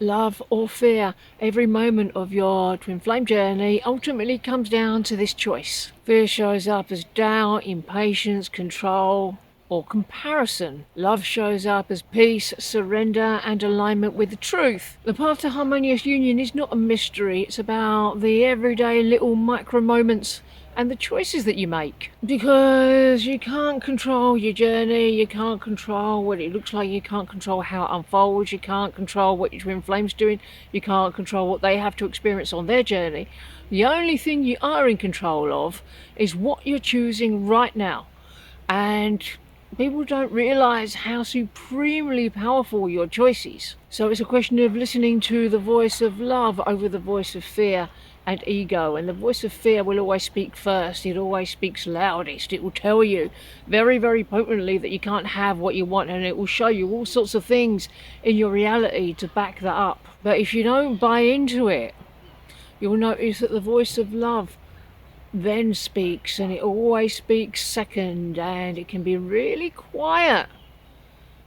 love or fear. Every moment of your twin flame journey ultimately comes down to this choice. Fear shows up as doubt, impatience, control, or comparison. Love shows up as peace, surrender, and alignment with the truth. The path to harmonious union is not a mystery. It's about the everyday little micro moments and the choices that you make. Because you can't control your journey, you can't control what it looks like, you can't control how it unfolds, you can't control what your twin flame's doing, you can't control what they have to experience on their journey. The only thing you are in control of is what you're choosing right now. And people don't realise how supremely powerful your choice is. So it's a question of listening to the voice of love over the voice of fear and ego. And the voice of fear will always speak first. It always speaks loudest. It will tell you very, very potently that you can't have what you want, and it will show you all sorts of things in your reality to back that up. But if you don't buy into it, you'll notice that the voice of love then speaks, and it always speaks second, and it can be really quiet.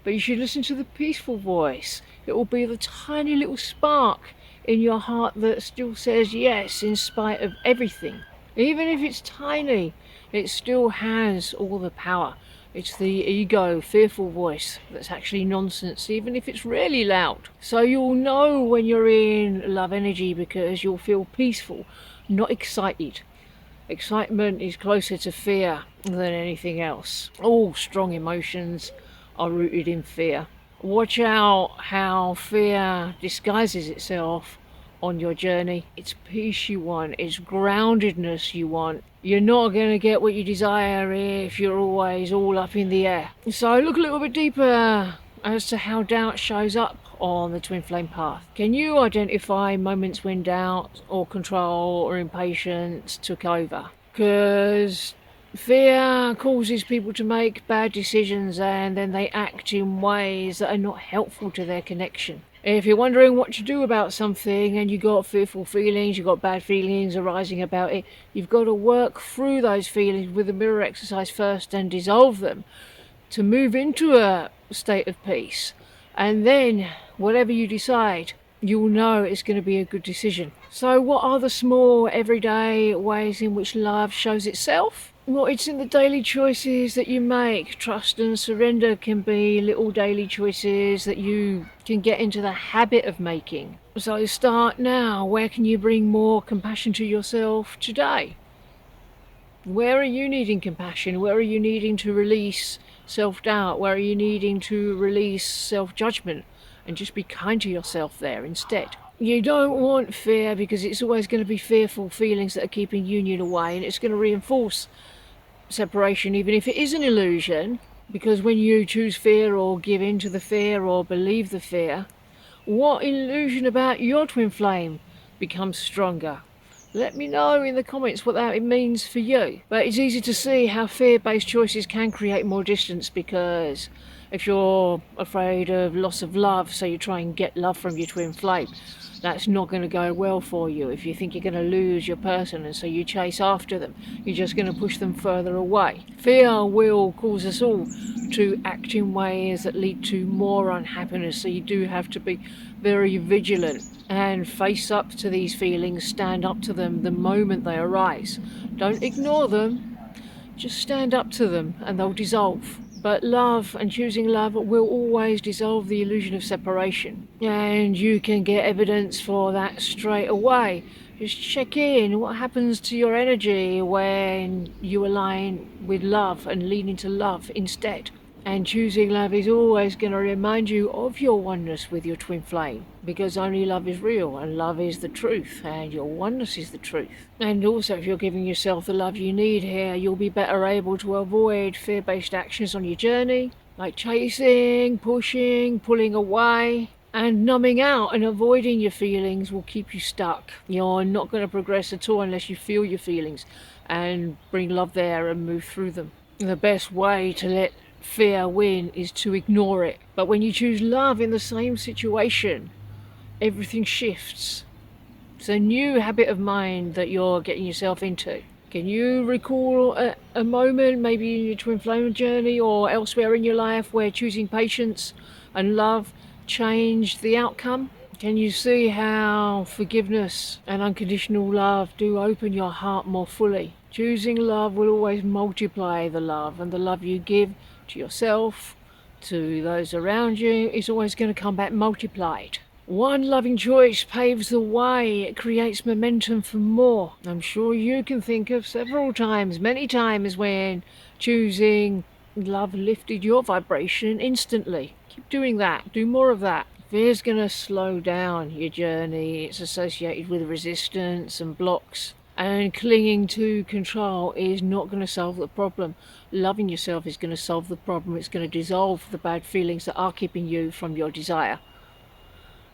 But you should listen to the peaceful voice. It will be the tiny little spark in your heart that still says yes in spite of everything. Even if it's tiny, it still has all the power. It's the ego, fearful voice that's actually nonsense, even if it's really loud. So you'll know when you're in love energy because you'll feel peaceful, not excited. Excitement is closer to fear than anything else. All strong emotions are rooted in fear. Watch out how fear disguises itself on your journey. It's peace you want, it's groundedness you want. You're not going to get what you desire if you're always all up in the air. So look a little bit deeper as to how doubt shows up on the twin flame path. Can you identify moments when doubt or control or impatience took over? Because fear causes people to make bad decisions, and then they act in ways that are not helpful to their connection. If you're wondering what to do about something and you got fearful feelings, you got bad feelings arising about it, you've got to work through those feelings with a mirror exercise first and dissolve them to move into a state of peace. And then whatever you decide, you'll know it's going to be a good decision. So what are the small everyday ways in which love shows itself? Well, it's in the daily choices that you make. Trust and surrender can be little daily choices that you can get into the habit of making. So start now. Where can you bring more compassion to yourself today? Where are you needing compassion? Where are you needing to release self-doubt? Where are you needing to release self-judgment? And just be kind to yourself there instead. You don't want fear because it's always going to be fearful feelings that are keeping union away, and it's going to reinforce separation even if it is an illusion, because when you choose fear or give in to the fear or believe the fear, what illusion about your twin flame becomes stronger? Let me know in the comments what that means for you. But it's easy to see how fear-based choices can create more distance, because if you're afraid of loss of love, so you try and get love from your twin flame, that's not going to go well for you. If you think you're going to lose your person and so you chase after them, you're just going to push them further away. Fear will cause us all to act in ways that lead to more unhappiness, so you do have to be very vigilant and face up to these feelings, stand up to them the moment they arise. Don't ignore them, just stand up to them and they'll dissolve. But love and choosing love will always dissolve the illusion of separation. And you can get evidence for that straight away. Just check in. What happens to your energy when you align with love and lean into love instead? And choosing love is always going to remind you of your oneness with your twin flame, because only love is real and love is the truth, and your oneness is the truth. And also, if you're giving yourself the love you need here, you'll be better able to avoid fear-based actions on your journey, like chasing, pushing, pulling away. And numbing out and avoiding your feelings will keep you stuck. You're not going to progress at all unless you feel your feelings and bring love there and move through them. The best way to let fear win is to ignore it. But when you choose love in the same situation, everything shifts. It's a new habit of mind that you're getting yourself into. Can you recall a moment, maybe in your twin flame journey or elsewhere in your life, where choosing patience and love changed the outcome? Can you see how forgiveness and unconditional love do open your heart more fully? Choosing love will always multiply the love, and the love you give to yourself, to those around you, is always going to come back multiplied. One loving choice paves the way, it creates momentum for more. I'm sure you can think of several times, many times, when choosing love lifted your vibration instantly. Keep doing that, do more of that. Fear's going to slow down your journey. It's associated with resistance and blocks. And clinging to control is not going to solve the problem. Loving yourself is going to solve the problem. It's going to dissolve the bad feelings that are keeping you from your desire.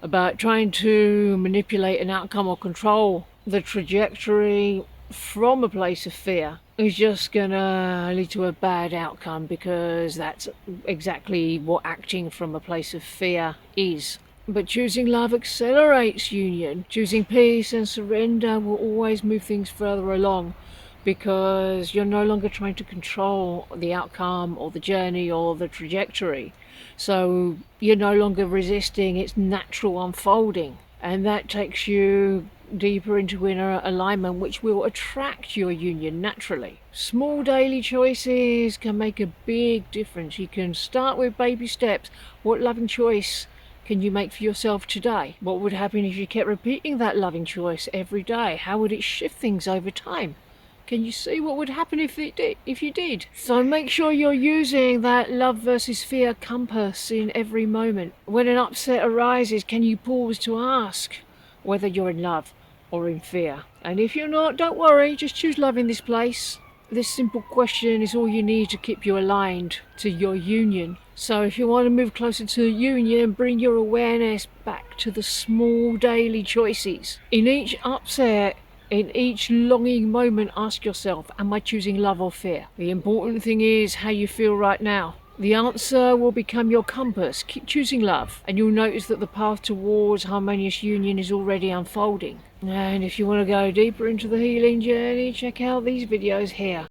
About trying to manipulate an outcome or control the trajectory from a place of fear is just gonna lead to a bad outcome, because that's exactly what acting from a place of fear is. But choosing love accelerates union. Choosing peace and surrender will always move things further along, because you're no longer trying to control the outcome or the journey or the trajectory. So you're no longer resisting its natural unfolding. And that takes you deeper into inner alignment, which will attract your union naturally. Small daily choices can make a big difference. You can start with baby steps. What loving choice can you make for yourself today? What would happen if you kept repeating that loving choice every day? How would it shift things over time? Can you see what would happen if you did? So make sure you're using that love versus fear compass in every moment. When an upset arises, can you pause to ask whether you're in love or in fear? And if you're not, don't worry, just choose love in this place. This simple question is all you need to keep you aligned to your union. So if you want to move closer to union, bring your awareness back to the small daily choices. In each upset, in each longing moment, ask yourself, am I choosing love or fear? The important thing is how you feel right now. The answer will become your compass. Keep choosing love, and you'll notice that the path towards harmonious union is already unfolding. And if you want to go deeper into the healing journey, check out these videos here.